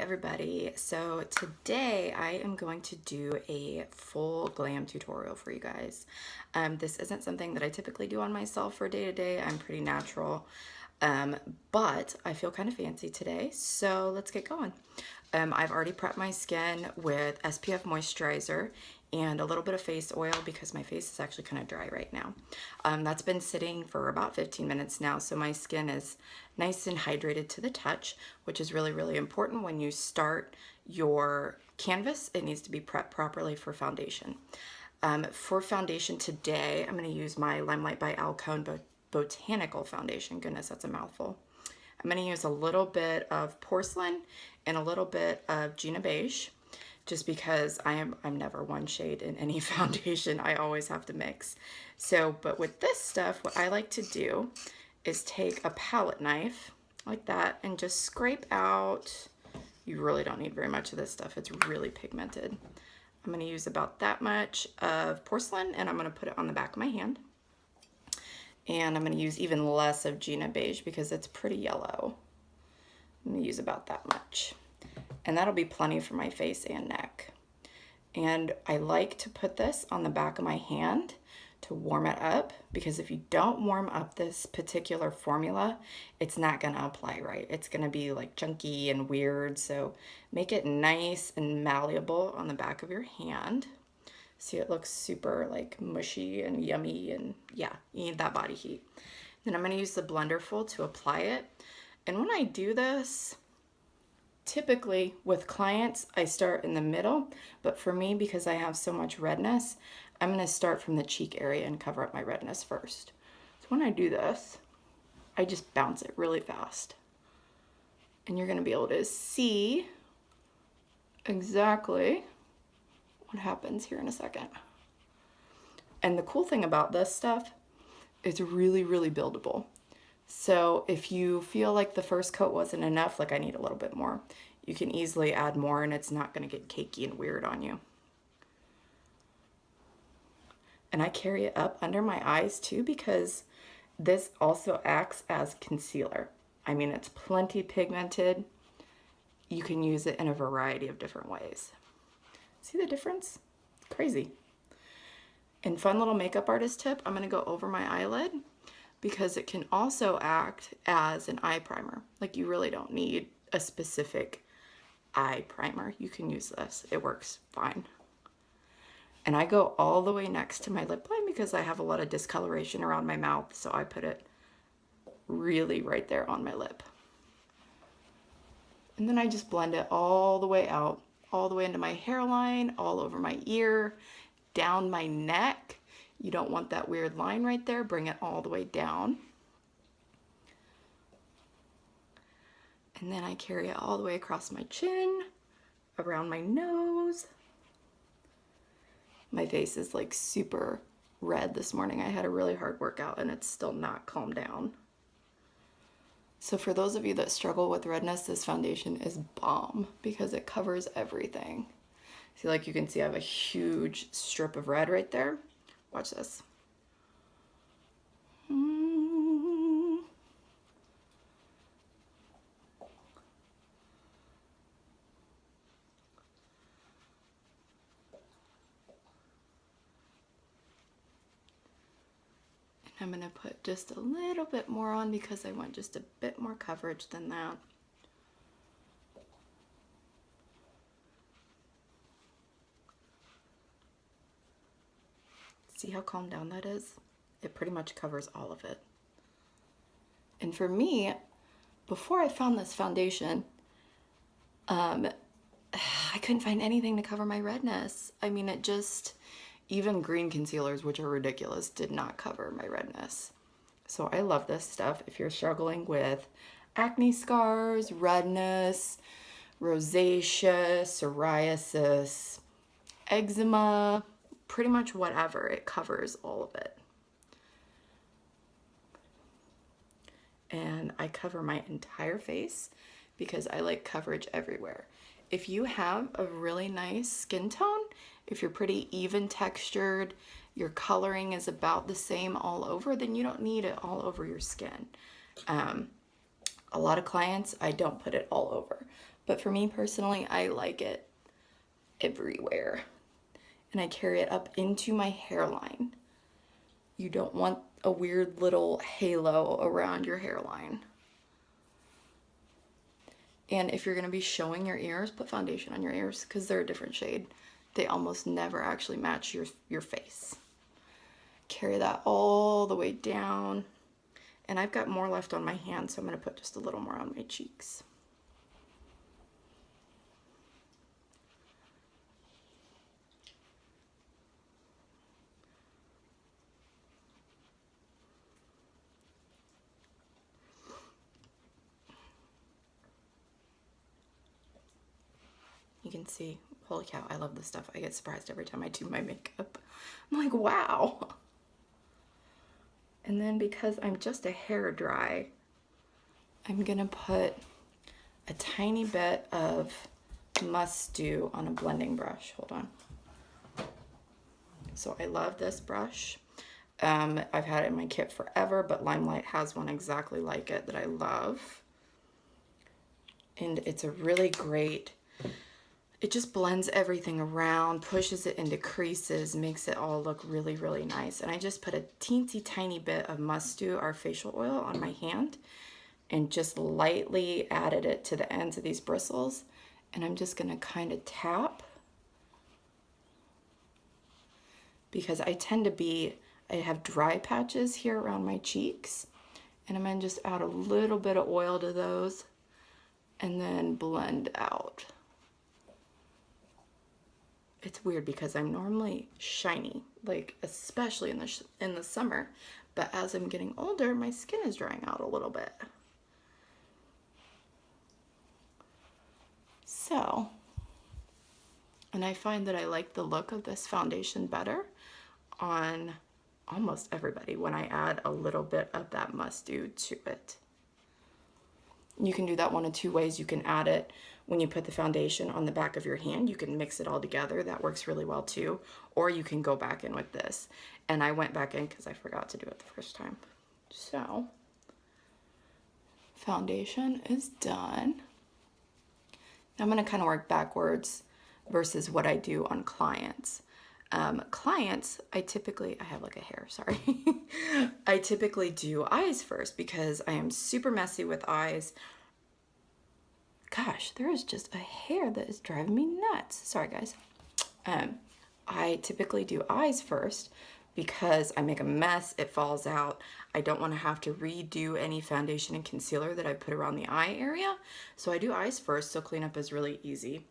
everybody. So today I am going to do a full glam tutorial for you guys. This isn't something that I typically do on myself for day to day. I'm pretty natural, but I feel kind of fancy today. So let's get going. I've already prepped my skin with SPF moisturizer and a little bit of face oil because my face is actually kind of dry right now. That's been sitting for about 15 minutes now, so my skin is nice and hydrated to the touch, which is really, really important when you start your canvas. It needs to be prepped properly for foundation. For foundation today, I'm going to use my Limelight by Alcone Botanical Foundation. Goodness, that's a mouthful. I'm going to use a little bit of porcelain and a little bit of Gina Beige, just because I'm never one shade in any foundation. I always have to mix. So, but with this stuff, what I like to do is take a palette knife like that and just scrape out. You really don't need very much of this stuff. It's really pigmented. I'm going to use about that much of porcelain, and I'm going to put it on the back of my hand. And I'm going to use even less of Gina Beige because it's pretty yellow. I'm going to use about that much. And that'll be plenty for my face and neck. And I like to put this on the back of my hand to warm it up, because if you don't warm up this particular formula, it's not going to apply right. It's going to be like chunky and weird. So make it nice and malleable on the back of your hand. See, it looks super like mushy and yummy, and yeah, you need that body heat. Then I'm going to use the Blenderful to apply it. And when I do this, typically with clients, I start in the middle, but for me, because I have so much redness, I'm going to start from the cheek area and cover up my redness first. So when I do this, I just bounce it really fast. And you're going to be able to see exactly what happens here in a second. And the cool thing about this stuff, it's really, really buildable. So if you feel like the first coat wasn't enough, like I need a little bit more, you can easily add more and it's not going to get cakey and weird on you. And I carry it up under my eyes too, because this also acts as concealer. I mean, it's plenty pigmented. You can use it in a variety of different ways. See the difference? Crazy. And fun little makeup artist tip, I'm going to go over my eyelid because it can also act as an eye primer. Like, you really don't need a specific eye primer. You can use this. It works fine. And I go all the way next to my lip line because I have a lot of discoloration around my mouth, so I put it really right there on my lip. And then I just blend it all the way out, all the way into my hairline, all over my ear, down my neck. You don't want that weird line right there. Bring it all the way down. And then I carry it all the way across my chin, around my nose. My face is like super red this morning. I had a really hard workout and it's still not calmed down. So for those of you that struggle with redness, this foundation is bomb because it covers everything. See, like you can see I have a huge strip of red right there. Watch this. I'm going to put just a little bit more on because I want just a bit more coverage than that. See how calmed down that is? It pretty much covers all of it. And for me, before I found this foundation, I couldn't find anything to cover my redness. I mean, it just... Even green concealers, which are ridiculous, did not cover my redness. So I love this stuff. If you're struggling with acne scars, redness, rosacea, psoriasis, eczema, pretty much whatever, it covers all of it. And I cover my entire face because I like coverage everywhere. If you have a really nice skin tone, if you're pretty even textured, your coloring is about the same all over, then you don't need it all over your skin. A lot of clients, I don't put it all over. But for me personally, I like it everywhere. And I carry it up into my hairline. You don't want a weird little halo around your hairline. And if you're going to be showing your ears, put foundation on your ears because they're a different shade. They almost never actually match your face. Carry that all the way down. And I've got more left on my hand, so I'm going to put just a little more on my cheeks. You can see, holy cow, I love this stuff. I get surprised every time I do my makeup. I'm like, wow. And then because I'm just a hair dry, I'm gonna put a tiny bit of Must Do on a blending brush. Hold on. So I love this brush. I've had it in my kit forever, but Limelight has one exactly like it that I love. And it's a really great, it just blends everything around, pushes it into creases, makes it all look really, really nice. And I just put a teensy tiny bit of Must Do, our facial oil, on my hand and just lightly added it to the ends of these bristles. And I'm just gonna kind of tap because I have dry patches here around my cheeks. And I'm gonna just add a little bit of oil to those and then blend out. It's weird because I'm normally shiny, like especially in the summer, but as I'm getting older, my skin is drying out a little bit. So, and I find that I like the look of this foundation better on almost everybody when I add a little bit of that Must Do to it. You can do that one of two ways. You can add it when you put the foundation on the back of your hand. You can mix it all together. That works really well too. Or you can go back in with this. And I went back in because I forgot to do it the first time. So, foundation is done. Now I'm going to kind of work backwards versus what I do on clients. Clients, I have like a hair, sorry. I typically do eyes first because I am super messy with eyes. Gosh, there is just a hair that is driving me nuts. Sorry, guys. I typically do eyes first because I make a mess, it falls out. I don't want to have to redo any foundation and concealer that I put around the eye area. So I do eyes first, so cleanup is really easy.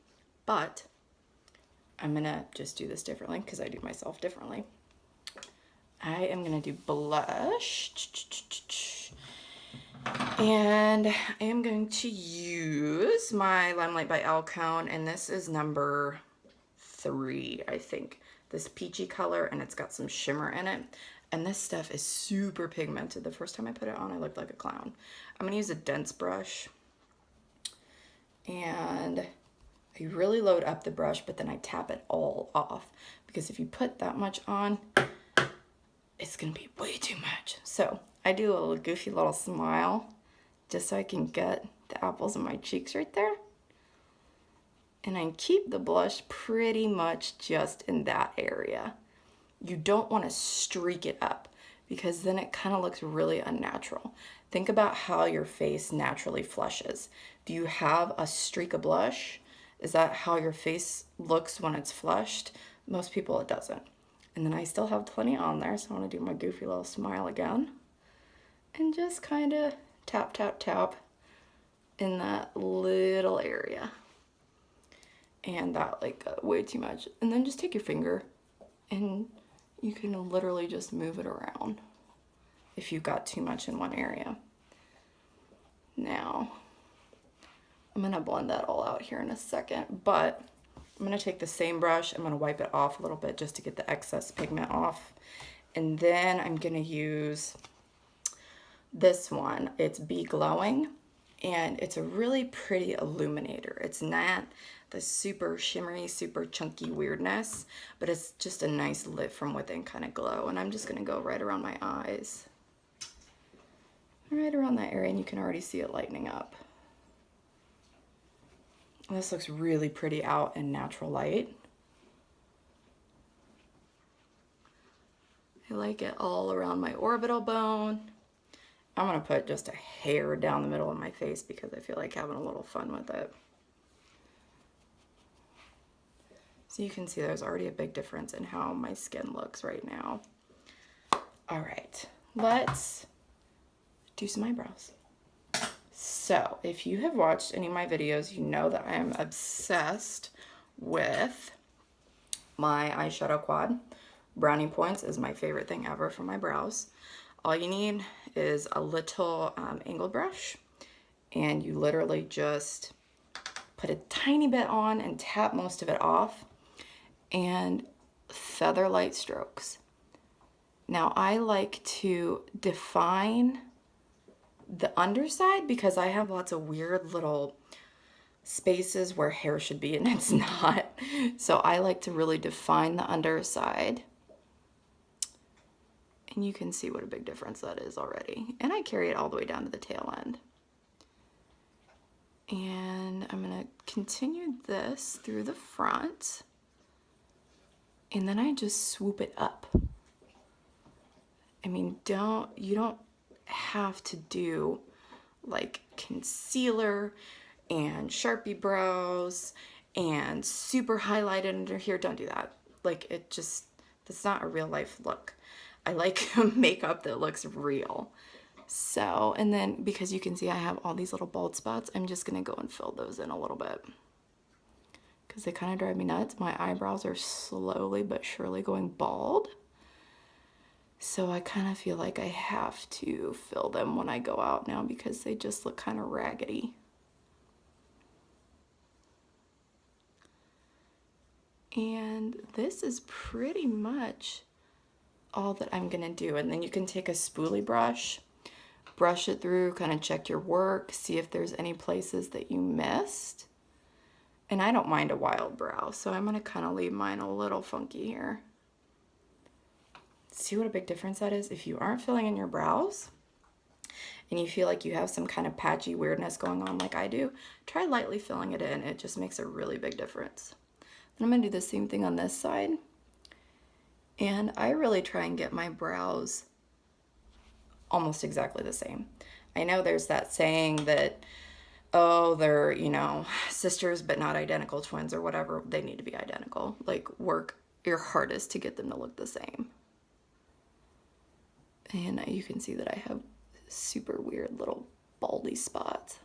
But I'm gonna just do this differently because I do myself differently. I am gonna do blush. And I am going to use my Limelight by Alcone, and this is number 3, I think. This peachy color, and it's got some shimmer in it. And this stuff is super pigmented. The first time I put it on, I looked like a clown. I'm gonna use a dense brush. And I really load up the brush, but then I tap it all off. Because if you put that much on, it's gonna be way too much. So I do a little goofy little smile just so I can get the apples in my cheeks right there. And I keep the blush pretty much just in that area. You don't want to streak it up because then it kind of looks really unnatural. Think about how your face naturally flushes. Do you have a streak of blush? Is that how your face looks when it's flushed? Most people, it doesn't. And then I still have plenty on there, so I want to do my goofy little smile again. And just kind of tap, tap, tap in that little area. And that like got way too much. And then just take your finger and you can literally just move it around if you've got too much in one area. Now, I'm gonna blend that all out here in a second, but I'm gonna take the same brush, I'm gonna wipe it off a little bit just to get the excess pigment off. And then I'm gonna use this one. It's Be Glowing, and it's a really pretty illuminator. It's not the super shimmery, super chunky weirdness, but it's just a nice lit from within kind of glow. And I'm just gonna go right around my eyes, right around that area, and you can already see it lightening up. This looks really pretty out in natural light. I like it all around my orbital bone. I'm gonna put just a hair down the middle of my face because I feel like having a little fun with it. So you can see there's already a big difference in how my skin looks right now. All right, let's do some eyebrows. So if you have watched any of my videos, you know that I am obsessed with my eyeshadow quad. Brownie points is my favorite thing ever for my brows. All you need is a little angled brush, and you literally just put a tiny bit on and tap most of it off, and feather light strokes. Now I like to define the underside because I have lots of weird little spaces where hair should be and it's not. So I like to really define the underside. And you can see what a big difference that is already. And I carry it all the way down to the tail end. And I'm gonna continue this through the front. And then I just swoop it up. I mean, you don't have to do like concealer and Sharpie brows and super highlighted under here. Don't do that. Like, that's not a real life look. I like makeup that looks real. So, and then because you can see I have all these little bald spots, I'm just gonna go and fill those in a little bit because they kind of drive me nuts. My eyebrows are slowly but surely going bald. So I kind of feel like I have to fill them when I go out now because they just look kind of raggedy. And this is pretty much all that I'm gonna do. And then you can take a spoolie brush, brush it through, kind of check your work, see if there's any places that you missed. And I don't mind a wild brow, so I'm gonna kind of leave mine a little funky here. See what a big difference that is? If you aren't filling in your brows and you feel like you have some kind of patchy weirdness going on like I do, try lightly filling it in. It just makes a really big difference. Then I'm gonna do the same thing on this side. And I really try and get my brows almost exactly the same. I know there's that saying that, oh, they're, you know, sisters but not identical twins or whatever. They need to be identical. Like, work your hardest to get them to look the same. And you can see that I have super weird little baldy spots.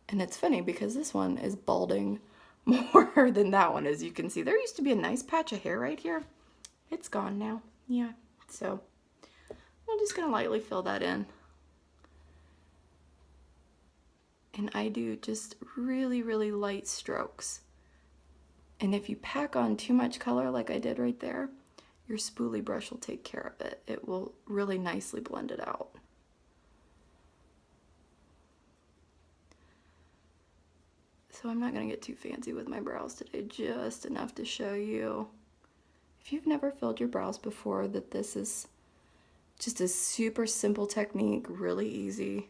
And it's funny because this one is balding more than that one. As you can see, there used to be a nice patch of hair right here. It's gone now. Yeah, so I'm just gonna lightly fill that in. And I do just really, really light strokes. And if you pack on too much color like I did right there, your spoolie brush will take care of it. It will really nicely blend it out. So I'm not gonna get too fancy with my brows today, just enough to show you. If you've never filled your brows before, that this is just a super simple technique, really easy.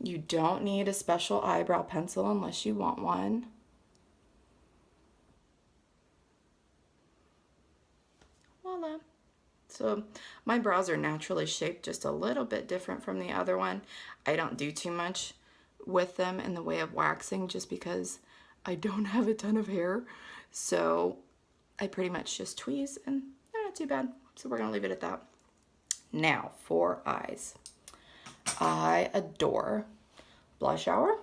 You don't need a special eyebrow pencil unless you want one. Voila. So my brows are naturally shaped just a little bit different from the other one. I don't do too much with them in the way of waxing just because I don't have a ton of hair. So I pretty much just tweeze and they're not too bad. So we're gonna leave it at that. Now for eyes. I adore Blush Hour.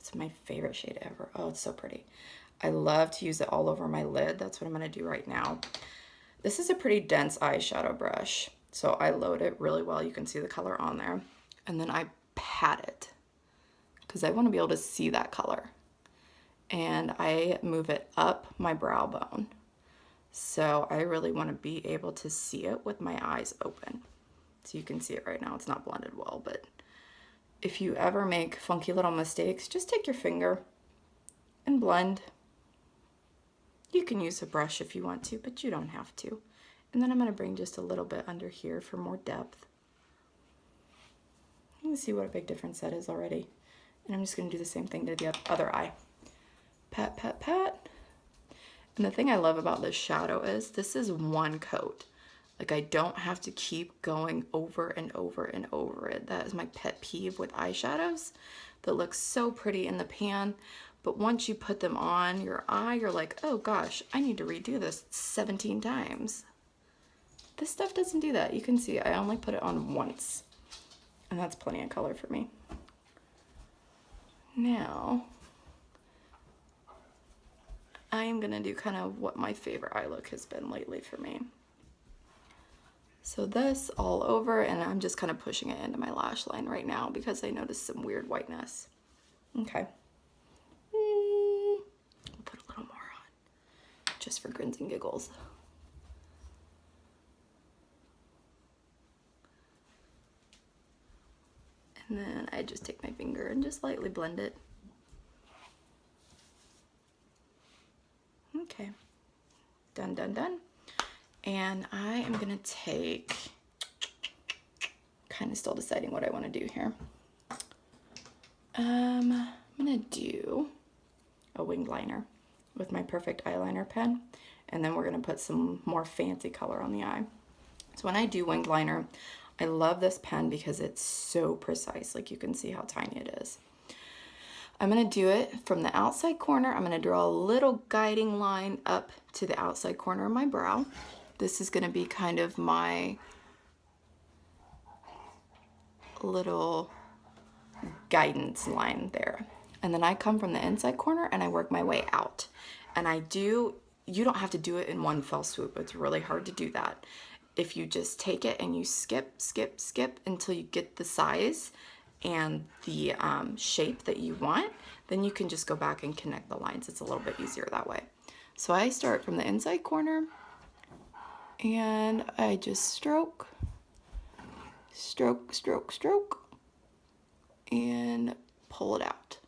It's my favorite shade ever. Oh, it's so pretty. I love to use it all over my lid. That's what I'm gonna do right now. This is a pretty dense eyeshadow brush. So I load it really well. You can see the color on there. And then I pat it because I want to be able to see that color. And I move it up my brow bone. So I really want to be able to see it with my eyes open. So you can see it right now. It's not blended well, but if you ever make funky little mistakes, just take your finger and blend. You can use a brush if you want to, but you don't have to. And then I'm going to bring just a little bit under here for more depth. You can see what a big difference that is already. And I'm just going to do the same thing to the other eye. Pat, pat, pat. And the thing I love about this shadow is this is one coat. Like, I don't have to keep going over and over and over it. That is my pet peeve with eyeshadows that looks so pretty in the pan. But once you put them on your eye, you're like, oh gosh, I need to redo this 17 times. This stuff doesn't do that. You can see I only put it on once. And that's plenty of color for me. Now, I am going to do kind of what my favorite eye look has been lately for me. So this all over, and I'm just kind of pushing it into my lash line right now because I noticed some weird whiteness. Okay. I'll put a little more on, just for grins and giggles. And then I just take my finger and just lightly blend it. Okay. Done, done, done. And I am gonna take, kind of still deciding what I want to do here. I'm gonna do a winged liner with my Perfect Eyeliner pen, and then we're gonna put some more fancy color on the eye. So when I do winged liner, I love this pen because it's so precise. Like, you can see how tiny it is. I'm gonna do it from the outside corner. I'm gonna draw a little guiding line up to the outside corner of my brow. This is gonna be kind of my little guidance line there. And then I come from the inside corner and I work my way out. And you don't have to do it in one fell swoop. It's really hard to do that. If you just take it and you skip, skip, skip until you get the size and the shape that you want, then you can just go back and connect the lines. It's a little bit easier that way. So I start from the inside corner and I just stroke, stroke, stroke, stroke, and pull it out.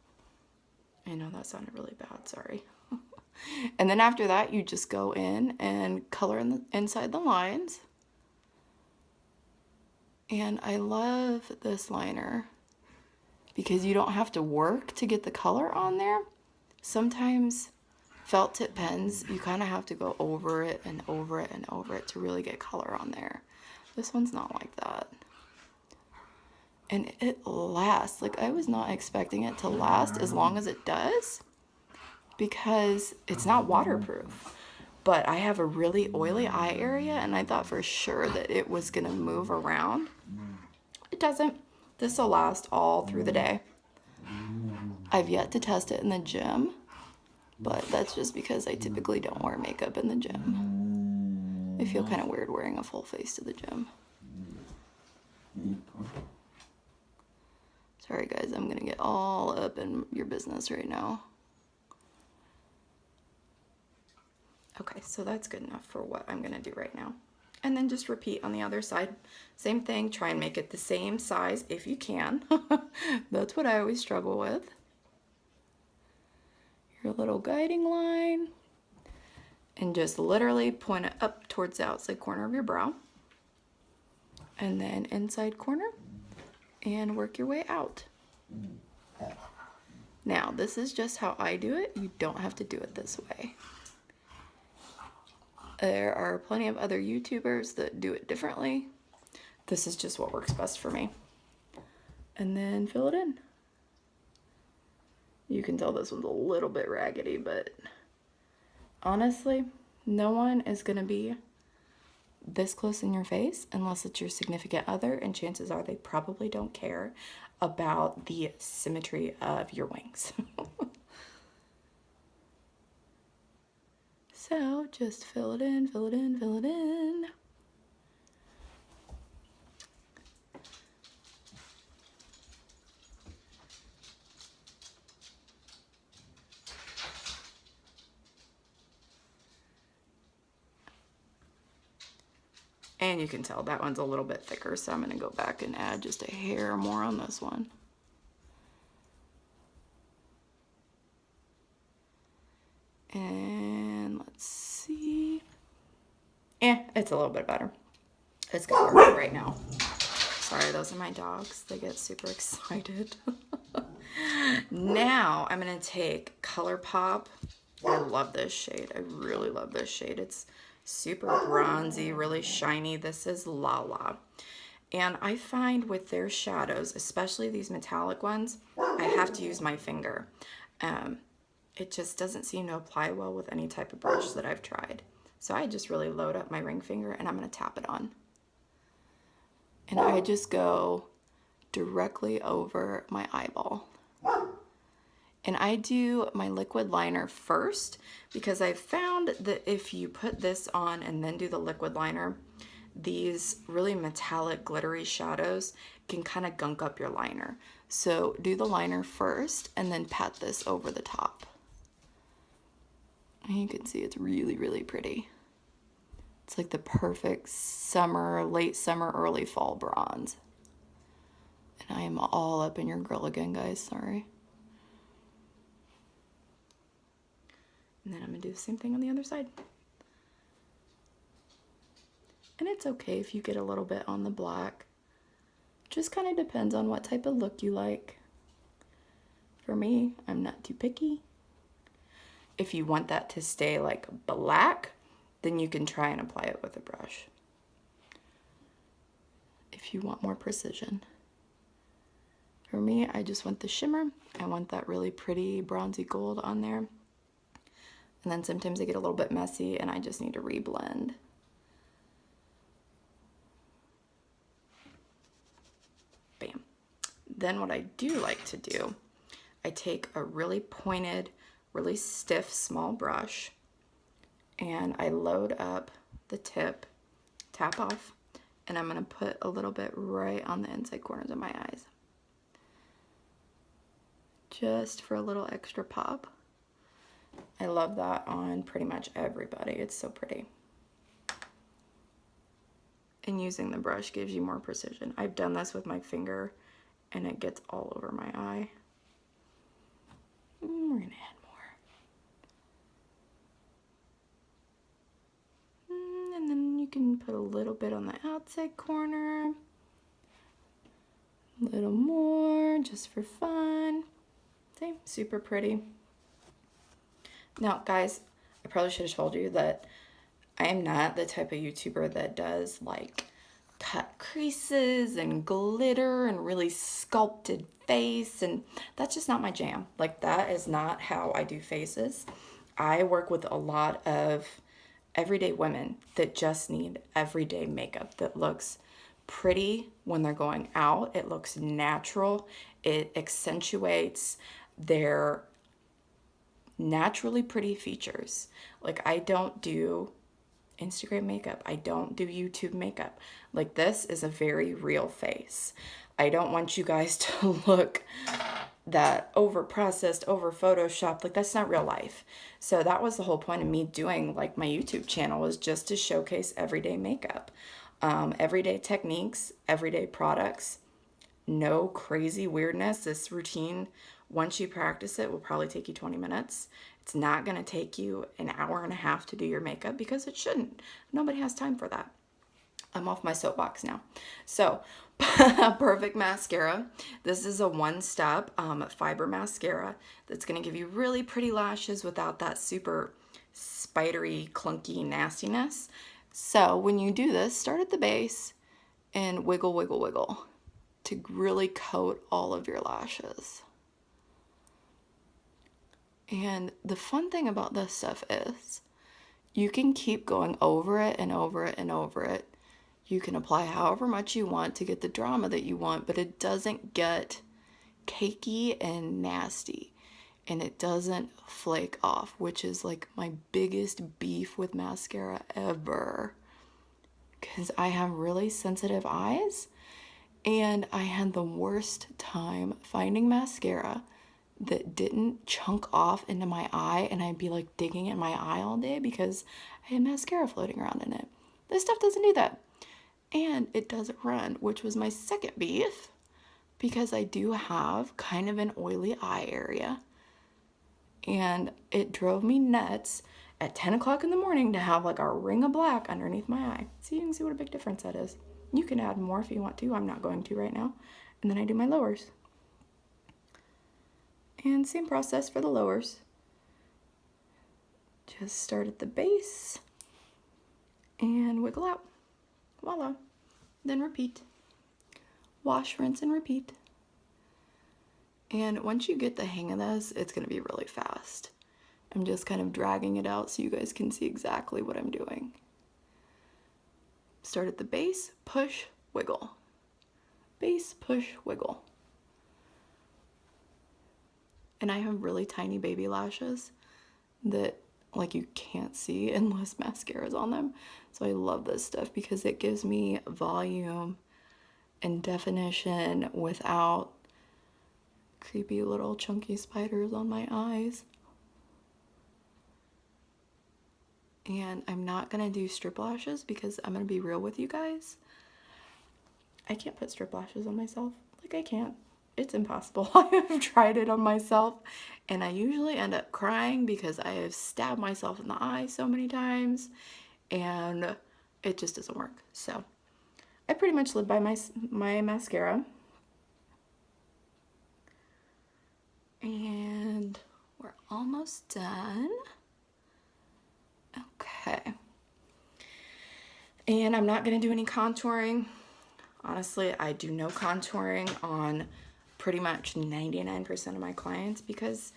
I know that sounded really bad, sorry. And then after that, you just go in and color inside the lines. And I love this liner because you don't have to work to get the color on there. Sometimes felt tip pens, you kind of have to go over it and over it and over it to really get color on there. This one's not like that. And it lasts. Like, I was not expecting it to last as long as it does because it's not waterproof. But I have a really oily eye area and I thought for sure that it was gonna move around. It doesn't. This will last all through the day. I've yet to test it in the gym, but that's just because I typically don't wear makeup in the gym. I feel kind of weird wearing a full face to the gym. Sorry guys, I'm gonna get all up in your business right now. Okay, so that's good enough for what I'm gonna do right now. And then just repeat on the other side. Same thing, try and make it the same size if you can. That's what I always struggle with. Your little guiding line. And just literally point it up towards the outside corner of your brow. And then inside corner. And work your way out. Now, this is just how I do it. You don't have to do it this way. There are plenty of other YouTubers that do it differently. This is just what works best for me. And then fill it in. You can tell this one's a little bit raggedy, but honestly, no one is gonna be this close in your face unless it's your significant other, and chances are they probably don't care about the symmetry of your wings. So just fill it in, fill it in, fill it in. And you can tell that one's a little bit thicker, so I'm going to go back and add just a hair more on this one. And let's see. It's a little bit better. It's gonna work right now. Sorry, those are my dogs. They get super excited. Now I'm going to take ColourPop. I love this shade. I really love this shade. It's super bronzy, really shiny. This is Lala. And I find with their shadows, especially these metallic ones, I have to use my finger. It just doesn't seem to apply well with any type of brush that I've tried. So I just really load up my ring finger and I'm going to tap it on. And I just go directly over my eyeball. And I do my liquid liner first because I've found that if you put this on and then do the liquid liner, these really metallic glittery shadows can kind of gunk up your liner. So do the liner first and then pat this over the top. And you can see it's really, really pretty. It's like the perfect summer, late summer, early fall bronze. And I am all up in your grill again, guys, sorry. And then I'm gonna do the same thing on the other side. And it's okay if you get a little bit on the black. Just kind of depends on what type of look you like. For me, I'm not too picky. If you want that to stay like black, then you can try and apply it with a brush. If you want more precision. For me, I just want the shimmer. I want that really pretty bronzy gold on there. And then sometimes they get a little bit messy and I just need to reblend. Bam. Then what I do like to do, I take a really pointed, really stiff, small brush and I load up the tip, tap off, and I'm gonna put a little bit right on the inside corners of my eyes. Just for a little extra pop. I love that on pretty much everybody. It's so pretty. And using the brush gives you more precision. I've done this with my finger and it gets all over my eye. We're gonna add more. And then you can put a little bit on the outside corner. A little more just for fun. See, super pretty. Now, guys, I probably should have told you that I am not the type of YouTuber that does like cut creases and glitter and really sculpted face, and that's just not my jam. Like, that is not how I do faces. I work with a lot of everyday women that just need everyday makeup that looks pretty when they're going out. It looks natural. It accentuates their naturally pretty features. Like, I don't do Instagram makeup. I don't do YouTube makeup. Like, this is a very real face. I don't want you guys to look that over processed, over photoshopped. Like, that's not real life. So that was the whole point of me doing like my YouTube channel, was just to showcase everyday makeup, everyday techniques, everyday products. No crazy weirdness. This routine, once you practice it, will probably take you 20 minutes. It's not going to take you an hour and a half to do your makeup, because it shouldn't. Nobody has time for that. I'm off my soapbox now. So, Perfect mascara. This is a one-step fiber mascara that's going to give you really pretty lashes without that super spidery, clunky nastiness. So when you do this, start at the base and wiggle, wiggle, wiggle to really coat all of your lashes. And the fun thing about this stuff is you can keep going over it and over it and over it. You can apply however much you want to get the drama that you want, but it doesn't get cakey and nasty, and it doesn't flake off, which is like my biggest beef with mascara ever, because I have really sensitive eyes, and I had the worst time finding mascara that didn't chunk off into my eye, and I'd be like digging in my eye all day because I had mascara floating around in it. This stuff doesn't do that. And it doesn't run, which was my second beef, because I do have kind of an oily eye area. And it drove me nuts at 10 o'clock in the morning to have like a ring of black underneath my eye. So you can see what a big difference that is. You can add more if you want to. I'm not going to right now. And then I do my lowers. And same process for the lowers. Just start at the base and wiggle out. Voila. Then repeat. Wash, rinse, and repeat. And once you get the hang of this, it's going to be really fast. I'm just kind of dragging it out so you guys can see exactly what I'm doing. Start at the base, push, wiggle. Base, push, wiggle. And I have really tiny baby lashes that like you can't see unless mascara is on them. So I love this stuff because it gives me volume and definition without creepy little chunky spiders on my eyes. And I'm not gonna do strip lashes because I'm gonna be real with you guys. I can't put strip lashes on myself. Like, I can't. It's impossible. I have tried it on myself and I usually end up crying because I have stabbed myself in the eye so many times and it just doesn't work. So I pretty much live by my mascara. And we're almost done. Okay. And I'm not going to do any contouring. Honestly, I do no contouring on pretty much 99% of my clients because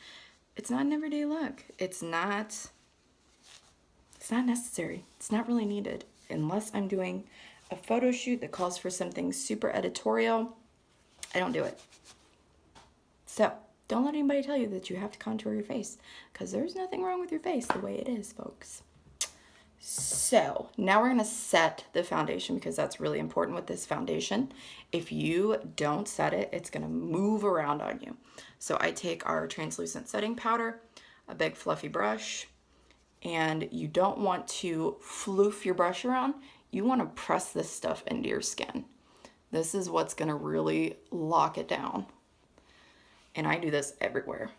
it's not an everyday look. It's not necessary. It's not really needed unless I'm doing a photo shoot that calls for something super editorial. I don't do it. So don't let anybody tell you that you have to contour your face because there's nothing wrong with your face the way it is, folks. So now we're going to set the foundation because that's really important with this foundation. If you don't set it, it's going to move around on you. So I take our translucent setting powder, a big fluffy brush, and you don't want to floof your brush around. You want to press this stuff into your skin. This is what's going to really lock it down. And I do this everywhere.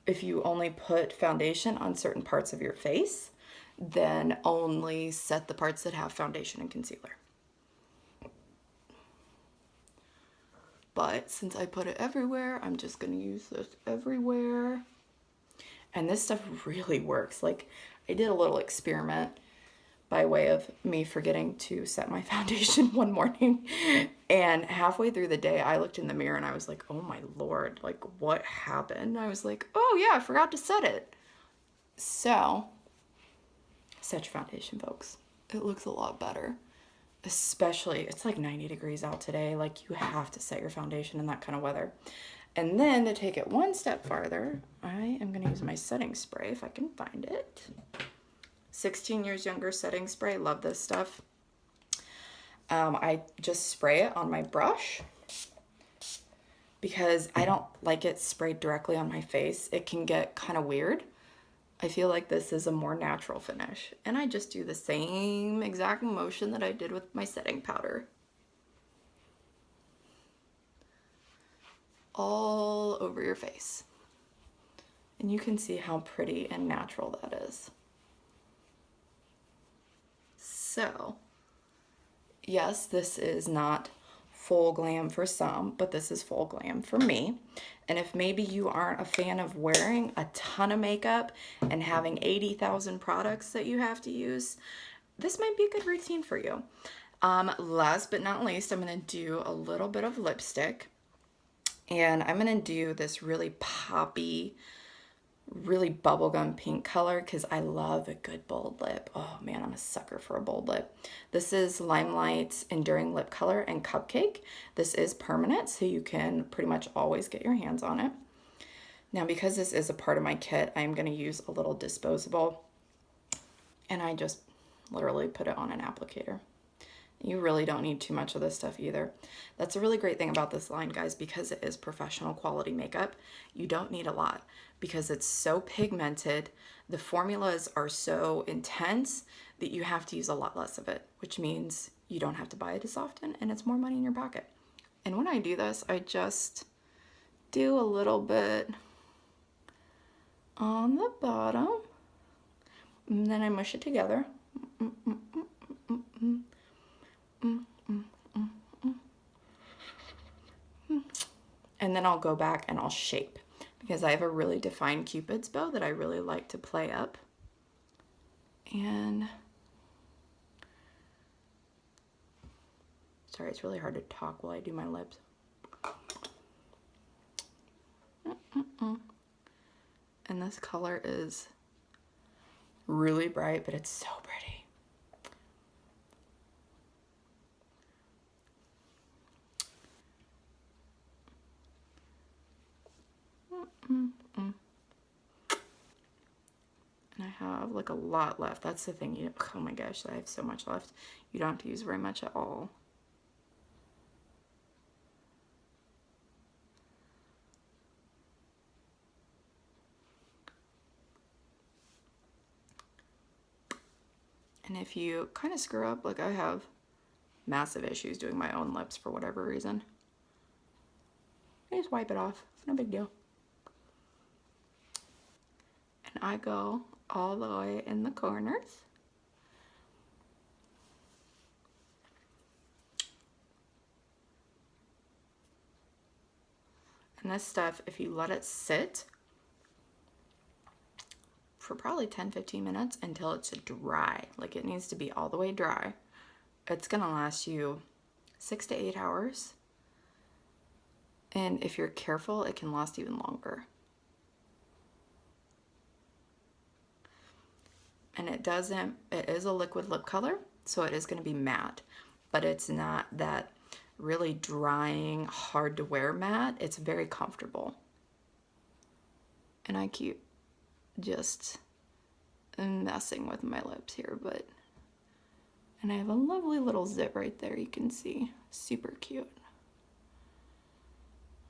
If you only put foundation on certain parts of your face, then only set the parts that have foundation and concealer. But since I put it everywhere, I'm just going to use this everywhere. And this stuff really works. Like, I did a little experiment by way of me forgetting to set my foundation one morning. And halfway through the day, I looked in the mirror and I was like, oh my Lord, like what happened? I was like, oh yeah, I forgot to set it. So, set your foundation, folks. It looks a lot better. Especially, it's like 90 degrees out today. Like, you have to set your foundation in that kind of weather. And then to take it one step farther, I am going to use my setting spray if I can find it. 16 years younger setting spray. Love this stuff. I just spray it on my brush because I don't like it sprayed directly on my face. It can get kind of weird. I feel like this is a more natural finish. And I just do the same exact motion that I did with my setting powder. All over your face. And you can see how pretty and natural that is. So, yes, this is not full glam for some, but this is full glam for me. And if maybe you aren't a fan of wearing a ton of makeup and having 80,000 products that you have to use, this might be a good routine for you. Last but not least, I'm going to do a little bit of lipstick. And I'm going to do this really poppy, really bubblegum pink color because I love a good bold lip. Oh man, I'm a sucker for a bold lip. This is Limelight's Enduring Lip Color and Cupcake. This is permanent, so you can pretty much always get your hands on it. Now, because this is a part of my kit, I'm going to use a little disposable, and I just literally put it on an applicator. You really don't need too much of this stuff either. That's a really great thing about this line, guys, because it is professional quality makeup. You don't need a lot because it's so pigmented. The formulas are so intense that you have to use a lot less of it, which means you don't have to buy it as often and it's more money in your pocket. And when I do this, I just do a little bit on the bottom and then I mush it together. And then I'll go back and I'll shape because I have a really defined Cupid's bow that I really like to play up. And sorry, it's really hard to talk while I do my lips. And this color is really bright, but it's so pretty. And I have like a lot left. That's the thing. Oh my gosh, I have so much left. You don't have to use very much at all. And if you kind of screw up, like I have massive issues doing my own lips for whatever reason, I just wipe it off. No big deal. And I go all the way in the corners. And this stuff, if you let it sit for probably 10-15 minutes until it's dry, like it needs to be all the way dry, it's gonna last you 6 to 8 hours. And if you're careful, it can last even longer. And it is a liquid lip color, so it is gonna be matte, but it's not that really drying, hard to wear matte. It's very comfortable. And I keep just messing with my lips here, and I have a lovely little zit right there, you can see. Super cute.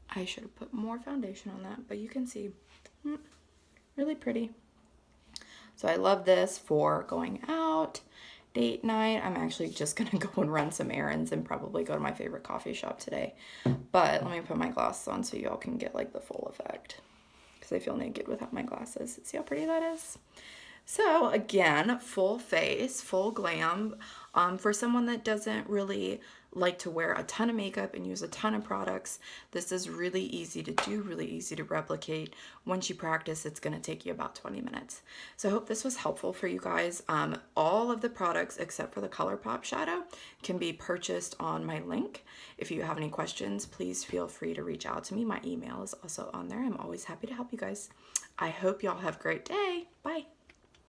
I should have put more foundation on that, but you can see. Really pretty. So I love this for going out, date night. I'm actually just gonna go and run some errands and probably go to my favorite coffee shop today. But let me put my glasses on so y'all can get like the full effect, because I feel naked without my glasses. See how pretty that is? So again, full face, full glam. For someone that doesn't really like to wear a ton of makeup and use a ton of products, this is really easy to do, really easy to replicate. Once you practice, it's going to take you about 20 minutes. So I hope this was helpful for you guys. All of the products except for the ColourPop shadow can be purchased on my link. If you have any questions, please feel free to reach out to me. My email is also on there. I'm always happy to help you guys. I hope y'all have a great day. Bye.